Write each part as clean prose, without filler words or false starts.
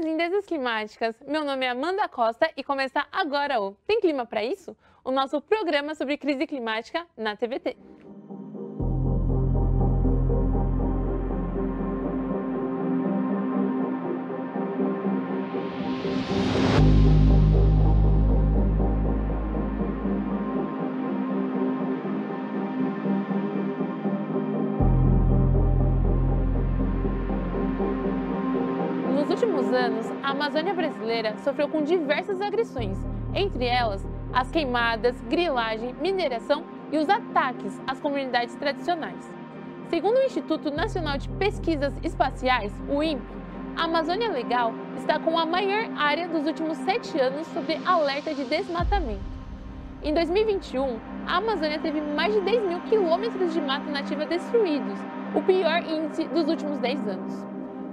minhas lindezas climáticas, meu nome é Amanda Costa e começa agora o Tem Clima Pra Isso? O nosso programa sobre crise climática na TVT. Nos últimos anos, a Amazônia brasileira sofreu com diversas agressões, entre elas as queimadas, grilagem, mineração e os ataques às comunidades tradicionais. Segundo o Instituto Nacional de Pesquisas Espaciais, o INPE, a Amazônia Legal está com a maior área dos últimos 7 anos sob alerta de desmatamento. Em 2021, a Amazônia teve mais de 10 mil quilômetros de mata nativa destruídos, o pior índice dos últimos 10 anos.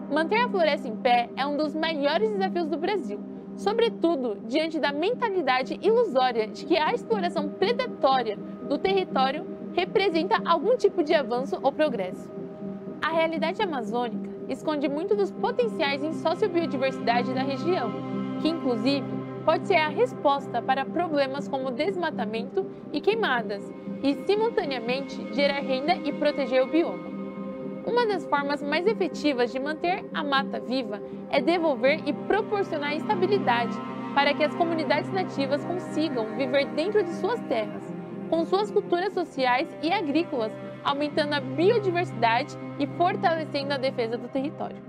Manter a floresta em pé é um dos maiores desafios do Brasil, sobretudo diante da mentalidade ilusória de que a exploração predatória do território representa algum tipo de avanço ou progresso. A realidade amazônica esconde muito dos potenciais em sociobiodiversidade da região, que inclusive pode ser a resposta para problemas como desmatamento e queimadas, e simultaneamente gerar renda e proteger o bioma. Uma das formas mais efetivas de manter a mata viva é devolver e proporcionar estabilidade para que as comunidades nativas consigam viver dentro de suas terras, com suas culturas sociais e agrícolas, aumentando a biodiversidade e fortalecendo a defesa do território.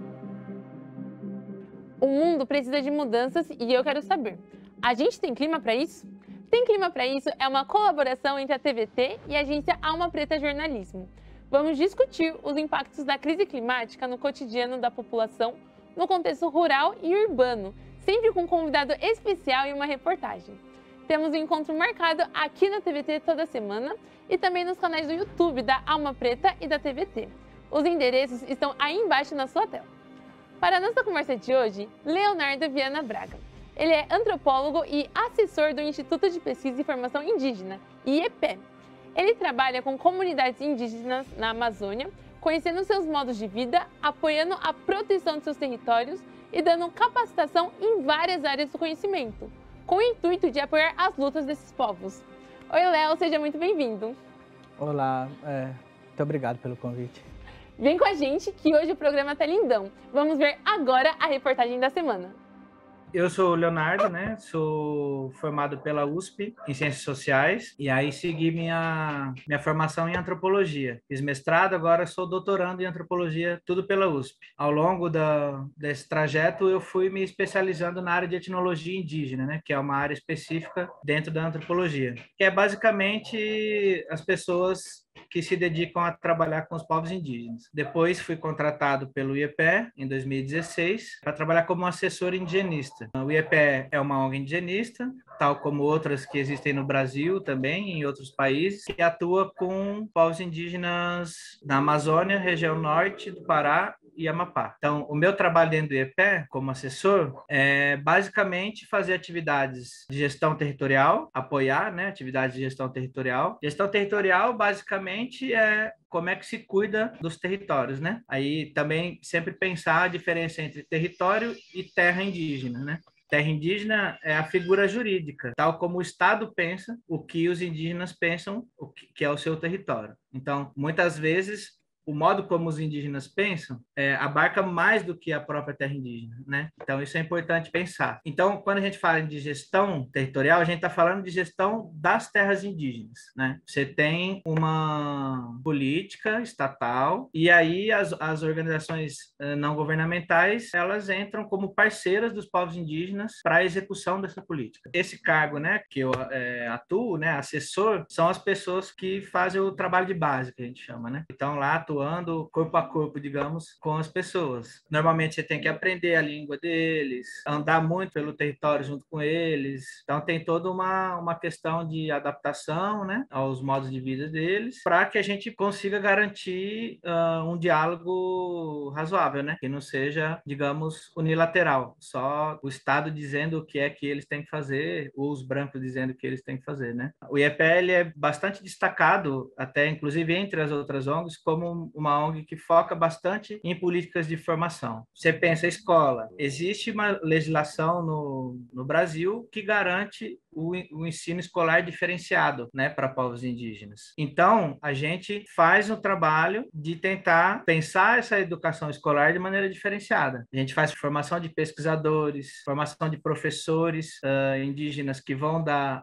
O mundo precisa de mudanças e eu quero saber, a gente tem clima para isso? Tem Clima para Isso é uma colaboração entre a TVT e a agência Alma Preta Jornalismo. Vamos discutir os impactos da crise climática no cotidiano da população, no contexto rural e urbano, sempre com um convidado especial e uma reportagem. Temos um encontro marcado aqui na TVT toda semana e também nos canais do YouTube da Alma Preta e da TVT. Os endereços estão aí embaixo na sua tela. Para a nossa conversa de hoje, Leonardo Viana Braga. Ele é antropólogo e assessor do Instituto de Pesquisa e Formação Indígena, IEPE. Ele trabalha com comunidades indígenas na Amazônia, conhecendo seus modos de vida, apoiando a proteção de seus territórios e dando capacitação em várias áreas do conhecimento, com o intuito de apoiar as lutas desses povos. Oi, Léo, seja muito bem-vindo. Olá, muito obrigado pelo convite. Vem com a gente que hoje o programa tá lindão. Vamos ver agora a reportagem da semana. Eu sou o Leonardo, né? Sou formado pela USP em Ciências Sociais e aí segui minha formação em Antropologia. Fiz mestrado, agora sou doutorando em Antropologia, tudo pela USP. Ao longo desse trajeto, eu fui me especializando na área de etnologia indígena, né? Que é uma área específica dentro da antropologia, que é basicamente as pessoas que se dedicam a trabalhar com os povos indígenas. Depois fui contratado pelo IEPE em 2016 para trabalhar como assessor indigenista. O IEPE é uma ONG indigenista, tal como outras que existem no Brasil também, em outros países, que atua com povos indígenas na Amazônia, região norte do Pará e Amapá. Então, o meu trabalho dentro do IEPE, como assessor, é basicamente fazer atividades de gestão territorial, apoiar, né, atividades de gestão territorial. Gestão territorial, basicamente, é como é que se cuida dos territórios, né? Aí também sempre pensar a diferença entre território e terra indígena, né? Terra indígena é a figura jurídica, tal como o Estado pensa o que os indígenas pensam, o que é o seu território. Então, muitas vezes, o modo como os indígenas pensam abarca mais do que a própria terra indígena, né? Então, isso é importante pensar. Então, quando a gente fala de gestão territorial, a gente está falando de gestão das terras indígenas, né? Você tem uma política estatal e aí as organizações não governamentais, elas entram como parceiras dos povos indígenas para a execução dessa política. Esse cargo, né, que eu atuo, né, assessor, são as pessoas que fazem o trabalho de base, que a gente chama, né? Então, lá atuando corpo a corpo, digamos, com as pessoas. Normalmente você tem que aprender a língua deles, andar muito pelo território junto com eles. Então tem toda uma questão de adaptação, né, aos modos de vida deles, para que a gente consiga garantir um diálogo razoável, né, que não seja, digamos, unilateral, só o Estado dizendo o que é que eles têm que fazer, ou os brancos dizendo o que eles têm que fazer, né. O IEPL é bastante destacado, até inclusive entre as outras ONGs, como uma ONG que foca bastante em políticas de formação. Você pensa escola, existe uma legislação no Brasil que garante o ensino escolar diferenciado, né, para povos indígenas. Então, a gente faz um trabalho de tentar pensar essa educação escolar de maneira diferenciada. A gente faz formação de pesquisadores, formação de professores indígenas que vão dar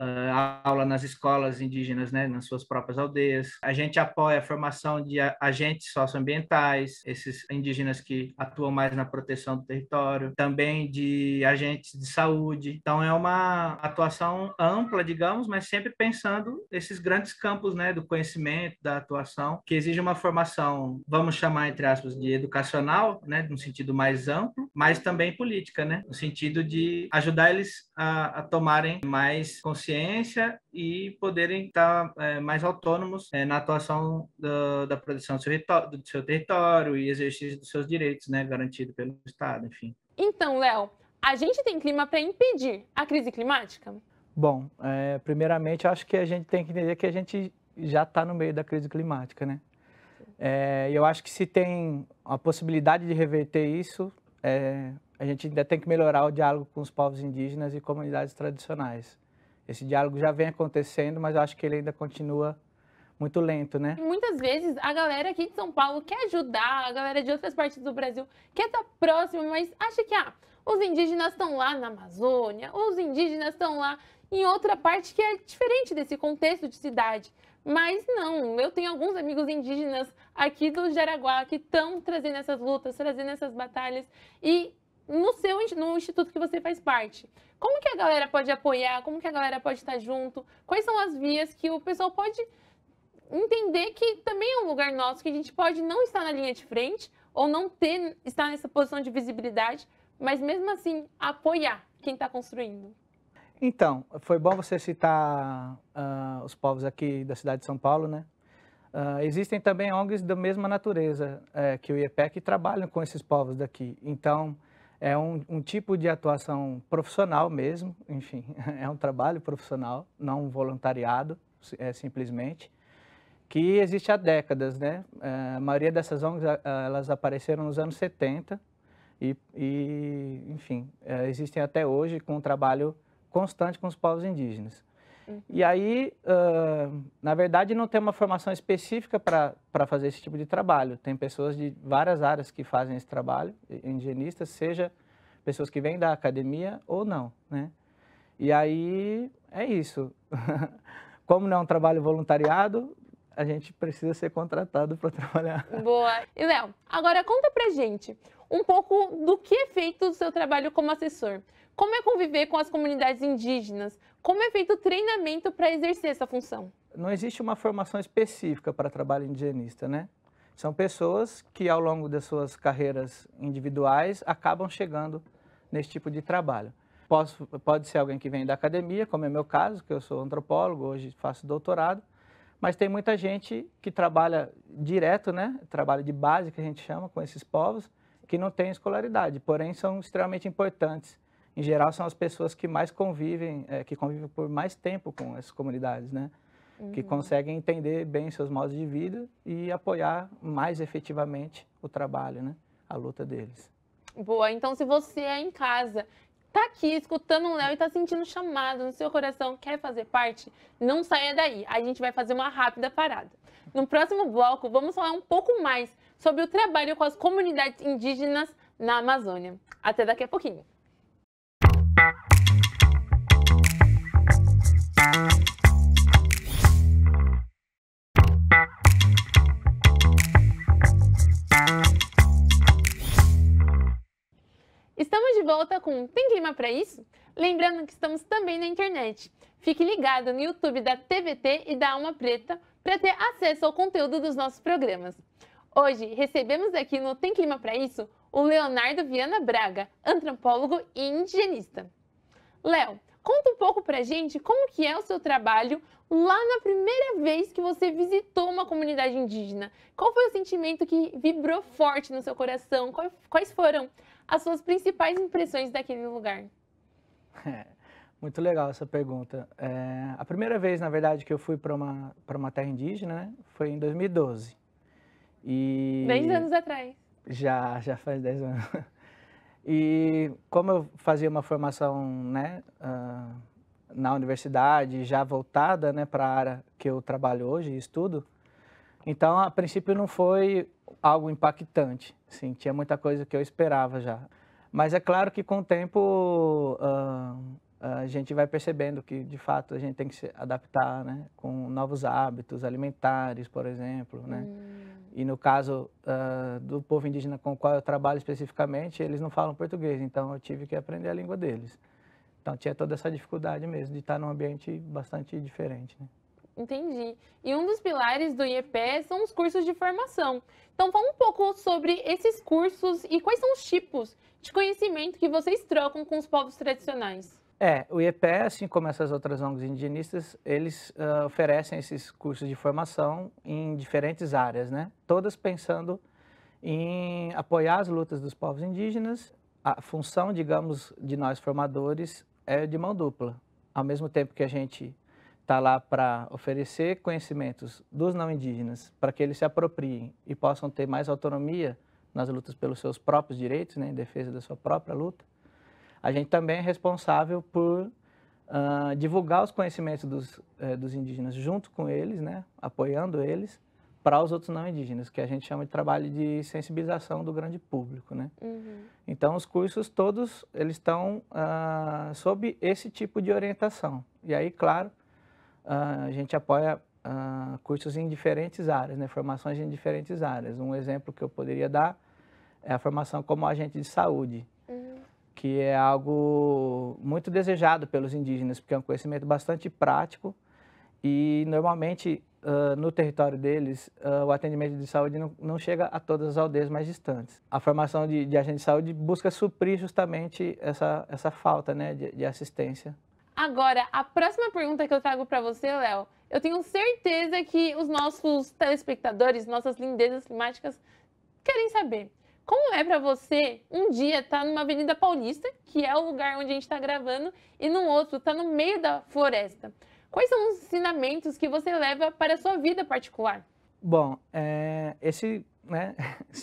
aula nas escolas indígenas, né, nas suas próprias aldeias. A gente apoia a formação de agentes socioambientais, esses indígenas que atuam mais na proteção do território, também de agentes de saúde. Então, é uma atuação ampla, digamos, mas sempre pensando esses grandes campos, né, do conhecimento, da atuação, que exige uma formação, vamos chamar, entre aspas, de educacional, né, no sentido mais amplo, mas também política, né, no sentido de ajudar eles a tomarem mais consciência e poderem estar mais autônomos na atuação da proteção do seu território e exercício dos seus direitos, né, garantido pelo Estado, enfim. Então, Léo, a gente tem clima para impedir a crise climática? Bom, primeiramente, eu acho que a gente tem que entender que a gente já está no meio da crise climática, né? Eu acho que se tem a possibilidade de reverter isso, a gente ainda tem que melhorar o diálogo com os povos indígenas e comunidades tradicionais. Esse diálogo já vem acontecendo, mas eu acho que ele ainda continua muito lento, né? Muitas vezes a galera aqui de São Paulo quer ajudar, a galera de outras partes do Brasil quer estar próxima, mas acha que os indígenas estão lá na Amazônia, os indígenas estão lá em outra parte que é diferente desse contexto de cidade. Mas não, eu tenho alguns amigos indígenas aqui do Jaraguá que estão trazendo essas lutas, trazendo essas batalhas e no instituto que você faz parte. Como que a galera pode apoiar? Como que a galera pode estar junto? Quais são as vias que o pessoal pode entender que também é um lugar nosso, que a gente pode não estar na linha de frente ou não estar nessa posição de visibilidade, mas mesmo assim apoiar quem está construindo? Então, foi bom você citar os povos aqui da cidade de São Paulo, né? Existem também ONGs da mesma natureza que o IEPEC que trabalham com esses povos daqui. Então, é um tipo de atuação profissional mesmo, enfim, é um trabalho profissional, não um voluntariado, simplesmente, que existe há décadas, né? A maioria dessas ONGs, elas apareceram nos anos 70 enfim, existem até hoje com um trabalho constante com os povos indígenas. E aí, na verdade, não tem uma formação específica para fazer esse tipo de trabalho. Tem pessoas de várias áreas que fazem esse trabalho, indigenistas, seja pessoas que vêm da academia ou não, né? E aí, é isso. Como não é um trabalho voluntariado, a gente precisa ser contratado para trabalhar. Boa. E, Léo, agora conta pra gente um pouco do que é feito o seu trabalho como assessor. Como é conviver com as comunidades indígenas? Como é feito o treinamento para exercer essa função? Não existe uma formação específica para trabalho indigenista, né? São pessoas que, ao longo das suas carreiras individuais, acabam chegando nesse tipo de trabalho. Pode ser alguém que vem da academia, como é meu caso, que eu sou antropólogo, hoje faço doutorado, mas tem muita gente que trabalha direto, né? Trabalho de base, que a gente chama, com esses povos, que não tem escolaridade, porém são extremamente importantes. Em geral, são as pessoas que mais convivem, que convivem por mais tempo com essas comunidades, né? Que conseguem entender bem seus modos de vida e apoiar mais efetivamente o trabalho, né? A luta deles. Boa, então se você é em casa, tá aqui escutando o Léo e tá sentindo chamado no seu coração, quer fazer parte, não saia daí. A gente vai fazer uma rápida parada. No próximo bloco, vamos falar um pouco mais sobre o trabalho com as comunidades indígenas na Amazônia. Até daqui a pouquinho. Estamos de volta com Tem Clima Pra Isso? Lembrando que estamos também na internet. Fique ligado no YouTube da TVT e da Alma Preta para ter acesso ao conteúdo dos nossos programas. Hoje recebemos aqui no Tem Clima Pra Isso o Leonardo Viana Braga, antropólogo e indigenista. Léo, conta um pouco pra gente como que é o seu trabalho lá na primeira vez que você visitou uma comunidade indígena. Qual foi o sentimento que vibrou forte no seu coração? Quais foram as suas principais impressões daquele lugar? Muito legal essa pergunta. A primeira vez, na verdade, que eu fui para uma terra indígena, né, foi em 2012. E 10 anos atrás. já faz 10 anos. E como eu fazia uma formação, né, na universidade, já voltada, né, para a área que eu trabalho hoje e estudo, então, a princípio, não foi algo impactante. Sim, tinha muita coisa que eu esperava já. Mas é claro que com o tempo a gente vai percebendo que, de fato, a gente tem que se adaptar, né, com novos hábitos alimentares, por exemplo, né? E no caso do povo indígena com o qual eu trabalho especificamente, eles não falam português, então eu tive que aprender a língua deles. Então tinha toda essa dificuldade mesmo de estar num ambiente bastante diferente, né? Entendi. E um dos pilares do IEPE são os cursos de formação. Então, fala um pouco sobre esses cursos e quais são os tipos de conhecimento que vocês trocam com os povos tradicionais. O IEPE, assim como essas outras ONGs indigenistas, eles oferecem esses cursos de formação em diferentes áreas, né? Todas pensando em apoiar as lutas dos povos indígenas. A função, digamos, de nós formadores é de mão dupla. Ao mesmo tempo que a gente está lá para oferecer conhecimentos dos não indígenas, para que eles se apropriem e possam ter mais autonomia nas lutas pelos seus próprios direitos, né, em defesa da sua própria luta, a gente também é responsável por divulgar os conhecimentos dos indígenas junto com eles, né, apoiando eles, para os outros não indígenas, que a gente chama de trabalho de sensibilização do grande público, né? Então, os cursos todos, eles estão sob esse tipo de orientação. E aí, claro, a gente apoia cursos em diferentes áreas, né? Formações em diferentes áreas. Um exemplo que eu poderia dar é a formação como agente de saúde, que é algo muito desejado pelos indígenas, porque é um conhecimento bastante prático e, normalmente, no território deles, o atendimento de saúde não chega a todas as aldeias mais distantes. A formação de agente de saúde busca suprir justamente essa falta, né, de assistência. Agora, a próxima pergunta que eu trago para você, Léo, eu tenho certeza que os nossos telespectadores, nossas lindezas climáticas, querem saber. Como é para você um dia estar numa Avenida Paulista, que é o lugar onde a gente está gravando, e no outro estar no meio da floresta? Quais são os ensinamentos que você leva para a sua vida particular? Bom, esse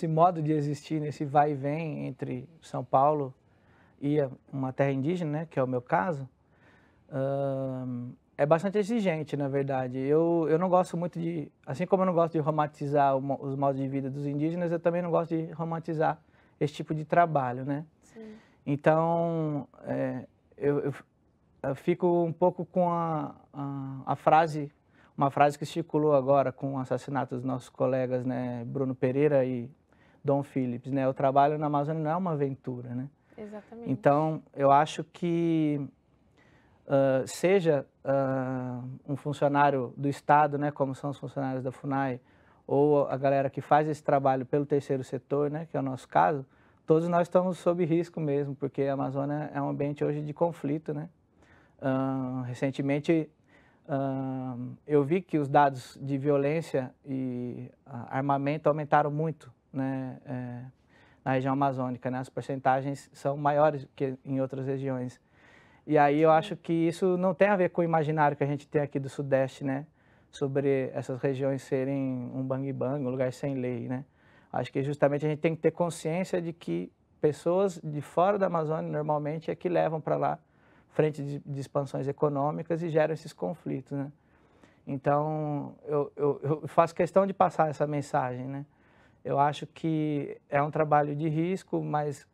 modo de existir, nesse vai e vem entre São Paulo e uma terra indígena, né, que é o meu caso, é bastante exigente, na verdade. Eu não gosto muito assim como eu não gosto de romantizar os modos de vida dos indígenas, eu também não gosto de romantizar esse tipo de trabalho, né? Sim. Então, eu fico um pouco com uma frase que circulou agora com o assassinato dos nossos colegas, né, Bruno Pereira e Dom Phillips, né? O trabalho na Amazônia não é uma aventura, né? Exatamente. Então, eu acho que seja um funcionário do Estado, né, como são os funcionários da FUNAI, ou a galera que faz esse trabalho pelo terceiro setor, né, que é o nosso caso, todos nós estamos sob risco mesmo, porque a Amazônia é um ambiente hoje de conflito, né? Recentemente, eu vi que os dados de violência e armamento aumentaram muito, né, na região amazônica, né? As porcentagens são maiores que em outras regiões. E aí eu acho que isso não tem a ver com o imaginário que a gente tem aqui do Sudeste, né? Sobre essas regiões serem um bang-bang, um lugar sem lei, né? Acho que justamente a gente tem que ter consciência de que pessoas de fora da Amazônia, normalmente, é que levam para lá frente de expansões econômicas e geram esses conflitos, né? Então, eu faço questão de passar essa mensagem, né? Eu acho que é um trabalho de risco, mas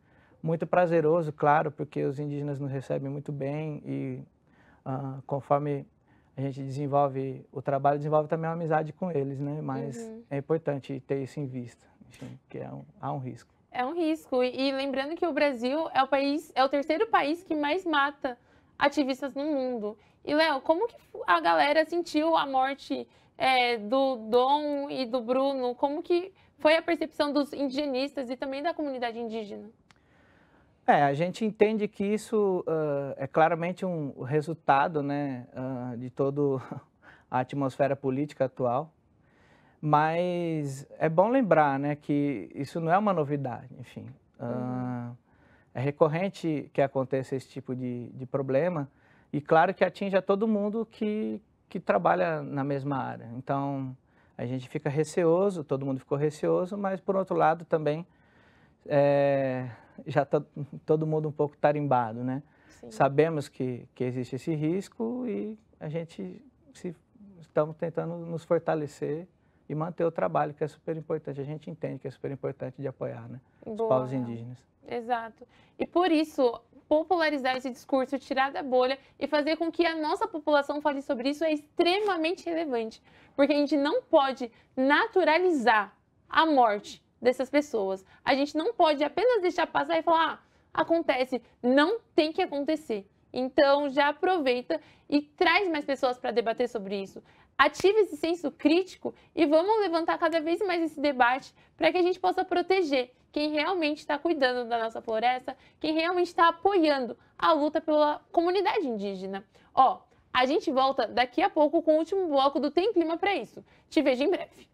muito prazeroso, claro, porque os indígenas nos recebem muito bem e conforme a gente desenvolve o trabalho, desenvolve também uma amizade com eles, né? Mas é importante ter isso em vista, enfim, que há um risco. É um risco. E lembrando que o Brasil é o terceiro país que mais mata ativistas no mundo. E, Léo, como que a galera sentiu a morte do Dom e do Bruno? Como que foi a percepção dos indigenistas e também da comunidade indígena? A gente entende que isso é claramente um resultado, né, de toda a atmosfera política atual, mas é bom lembrar, né, que isso não é uma novidade, enfim. É recorrente que aconteça esse tipo de problema e claro que atinge a todo mundo que trabalha na mesma área. Então, A gente fica receoso, todo mundo ficou receoso, mas por outro lado também já está todo mundo um pouco tarimbado, né? Sim. Sabemos que existe esse risco e a gente estamos tentando nos fortalecer e manter o trabalho, que é super importante. A gente entende que é super importante de apoiar, né, os povos indígenas. Exato. E por isso, popularizar esse discurso, tirar da bolha e fazer com que a nossa população fale sobre isso é extremamente relevante. Porque a gente não pode naturalizar a morte dessas pessoas. A gente não pode apenas deixar passar e falar, acontece. Não tem que acontecer. Então, já aproveita e traz mais pessoas para debater sobre isso. Ative esse senso crítico e vamos levantar cada vez mais esse debate para que a gente possa proteger quem realmente está cuidando da nossa floresta, quem realmente está apoiando a luta pela comunidade indígena. Ó, a gente volta daqui a pouco com o último bloco do Tem Clima para isso. Te vejo em breve.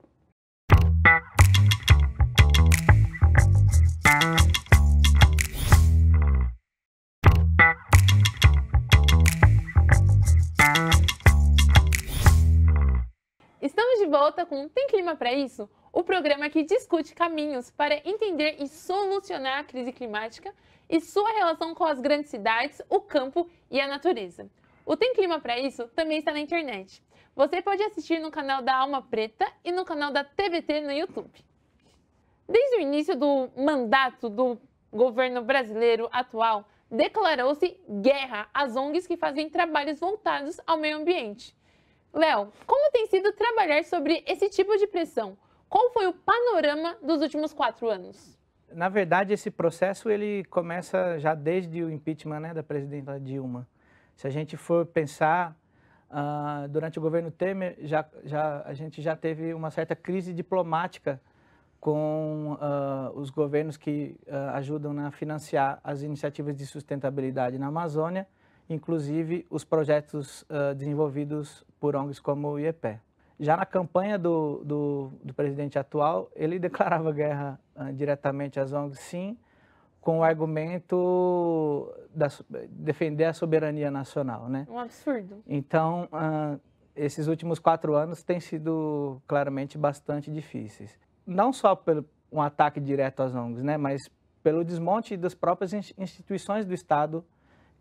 Estamos de volta com Tem Clima para isso? O programa que discute caminhos para entender e solucionar a crise climática e sua relação com as grandes cidades, o campo e a natureza. O Tem Clima para isso também está na internet. Você pode assistir no canal da Alma Preta e no canal da TVT no YouTube. Desde o início do mandato do governo brasileiro atual, declarou-se guerra às ONGs que fazem trabalhos voltados ao meio ambiente. Léo, como tem sido trabalhar sobre esse tipo de pressão? Qual foi o panorama dos últimos 4 anos? Na verdade, esse processo ele começa já desde o impeachment, né, da presidenta Dilma. Se a gente for pensar, durante o governo Temer, a gente já teve uma certa crise diplomática com os governos que ajudam a financiar as iniciativas de sustentabilidade na Amazônia, inclusive os projetos desenvolvidos por ONGs como o IEPE. Já na campanha do presidente atual, ele declarava guerra diretamente às ONGs, sim, com o argumento de defender a soberania nacional, né? Um absurdo. Então, esses últimos 4 anos têm sido claramente bastante difíceis. Não só pelo um ataque direto às ONGs, né, mas pelo desmonte das próprias instituições do Estado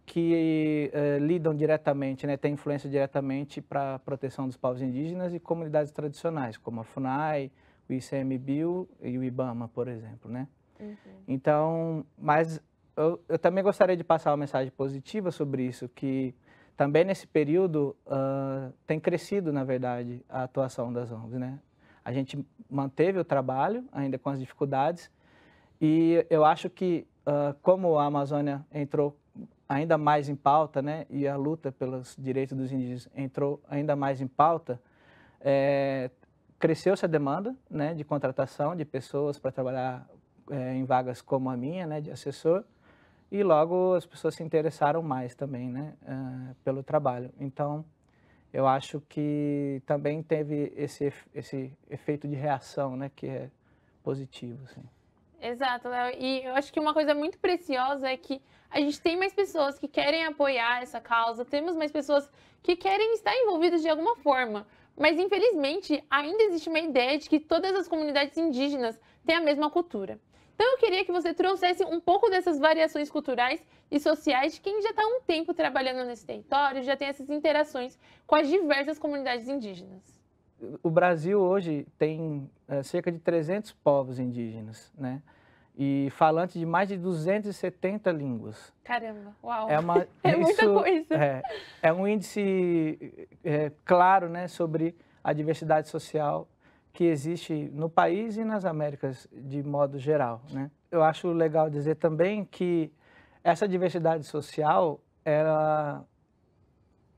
que lidam diretamente, né, têm influência diretamente para a proteção dos povos indígenas e comunidades tradicionais, como a FUNAI, o ICMBio e o IBAMA, por exemplo, né? Uhum. Então, mas eu também gostaria de passar uma mensagem positiva sobre isso, que também nesse período tem crescido, na verdade, a atuação das ONGs, né? A gente manteve o trabalho, ainda com as dificuldades, e eu acho que como a Amazônia entrou ainda mais em pauta, né, e a luta pelos direitos dos indígenas entrou ainda mais em pauta, cresceu-se a demanda, né, de contratação de pessoas para trabalhar em vagas como a minha, né, de assessor, e logo as pessoas se interessaram mais também, né, pelo trabalho. Então, eu acho que também teve esse efeito de reação, né, que é positivo, assim. Exato, Léo. E eu acho que uma coisa muito preciosa é que a gente tem mais pessoas que querem apoiar essa causa, temos mais pessoas que querem estar envolvidas de alguma forma. Mas, infelizmente, ainda existe uma ideia de que todas as comunidades indígenas têm a mesma cultura. Então, eu queria que você trouxesse um pouco dessas variações culturais e sociais de quem já está há um tempo trabalhando nesse território, já tem essas interações com as diversas comunidades indígenas. O Brasil hoje tem cerca de 300 povos indígenas, né? E falantes de mais de 270 línguas. Caramba, uau! É muita coisa. É um índice claro, né, sobre a diversidade social que existe no país e nas Américas de modo geral, né? Eu acho legal dizer também que essa diversidade social,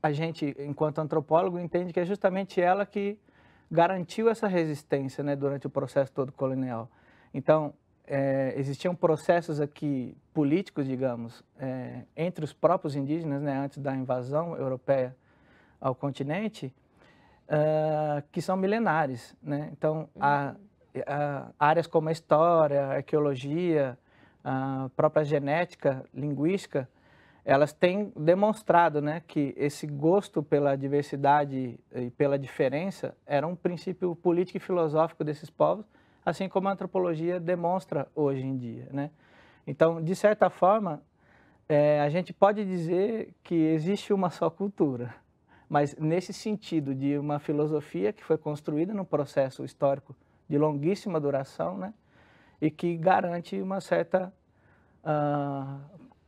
a gente, enquanto antropólogo, entende que é justamente ela que garantiu essa resistência, né, durante o processo todo colonial. Então, existiam processos aqui políticos, digamos, entre os próprios indígenas, né, antes da invasão europeia ao continente, que são milenares, né? Então, áreas como a história, a arqueologia, a própria genética, linguística, elas têm demonstrado, né, que esse gosto pela diversidade e pela diferença era um princípio político e filosófico desses povos, assim como a antropologia demonstra hoje em dia, né? Então, de certa forma, a gente pode dizer que existe uma só cultura, mas nesse sentido de uma filosofia que foi construída num processo histórico de longuíssima duração, né, e que garante uma certa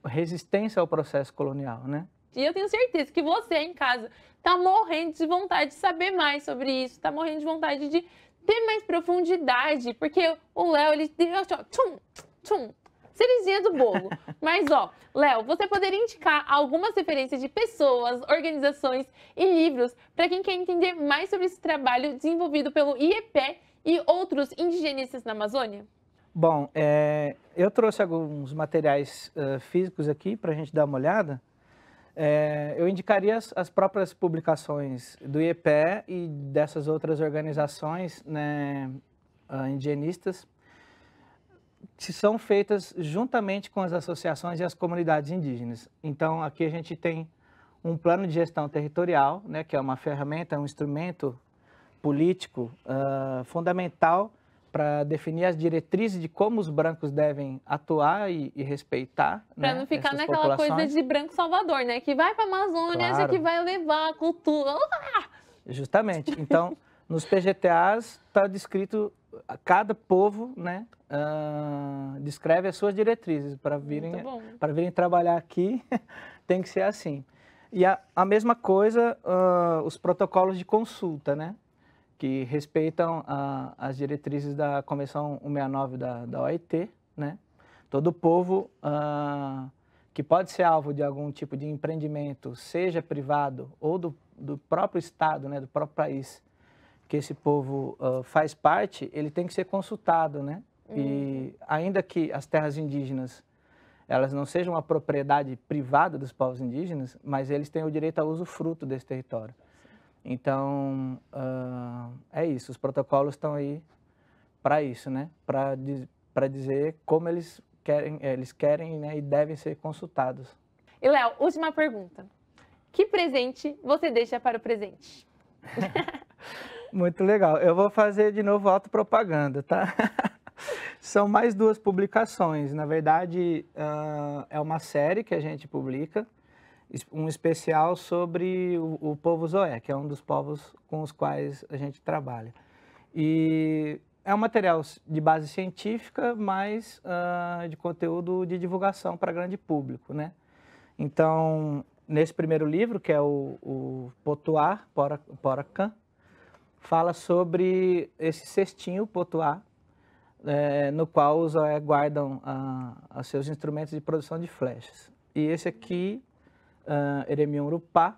resistência ao processo colonial, né? E eu tenho certeza que você em casa está morrendo de vontade de saber mais sobre isso, está morrendo de vontade de ter mais profundidade, porque o Léo, ele deu cerezinha do bolo. Mas, ó, Léo, você poderia indicar algumas referências de pessoas, organizações e livros para quem quer entender mais sobre esse trabalho desenvolvido pelo IEPE e outros indigenistas na Amazônia? Bom, eu trouxe alguns materiais físicos aqui para a gente dar uma olhada. Eu indicaria as próprias publicações do IEPE e dessas outras organizações, né, indigenistas, que são feitas juntamente com as associações e as comunidades indígenas. Então, aqui a gente tem um plano de gestão territorial, né, que é uma ferramenta, um instrumento político fundamental para definir as diretrizes de como os brancos devem atuar e respeitar. Para não ficar naquela coisa de branco salvador, né? Que vai para a Amazônia, claro, que vai levar a cultura. Justamente. Então, nos PGTAs está descrito cada povo, né? Descreve as suas diretrizes para virem trabalhar aqui. Tem que ser assim. E a mesma coisa, os protocolos de consulta, né? Que respeitam as diretrizes da Convenção 169 da OIT, né? Todo povo que pode ser alvo de algum tipo de empreendimento, seja privado ou do próprio Estado, né? Do próprio país, que esse povo faz parte, ele tem que ser consultado, né? E ainda que as terras indígenas, elas não sejam uma propriedade privada dos povos indígenas, mas eles têm o direito ao usufruto desse território. Então, é isso, os protocolos estão aí para isso, né? Para dizer como eles querem, né, e devem ser consultados. E, Léo, última pergunta. Que presente você deixa para o presente? Muito legal. Eu vou fazer de novo autopropaganda, tá? São mais 2 publicações. Na verdade, é uma série que a gente publica, um especial sobre o povo Zoé, que é um dos povos com os quais a gente trabalha. E é um material de base científica, mas de conteúdo de divulgação para grande público, né? Então, nesse primeiro livro, que é o Potuá, Poracan, fala sobre esse cestinho Potuá, no qual os Zoé guardam os seus instrumentos de produção de flechas. E esse aqui, Eremium Urupá,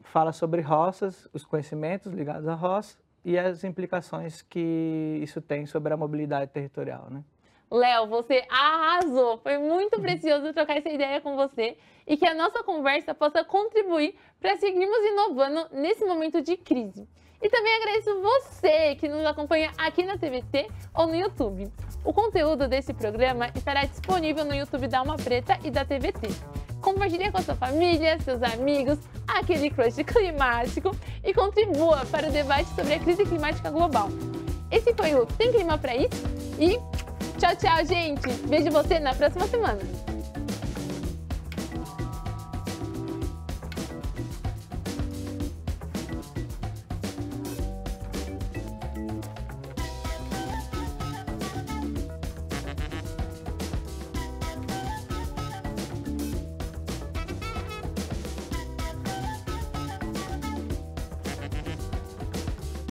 fala sobre roças, os conhecimentos ligados à roça e as implicações que isso tem sobre a mobilidade territorial, né? Léo, você arrasou! Foi muito precioso trocar essa ideia com você e que a nossa conversa possa contribuir para seguirmos inovando nesse momento de crise. E também agradeço você que nos acompanha aqui na TVT ou no YouTube. O conteúdo desse programa estará disponível no YouTube da Alma Preta e da TVT. Compartilhe com a sua família, seus amigos, aquele crush climático e contribua para o debate sobre a crise climática global. Esse foi o Tem Clima Pra Isso e tchau, tchau, gente! Vejo você na próxima semana!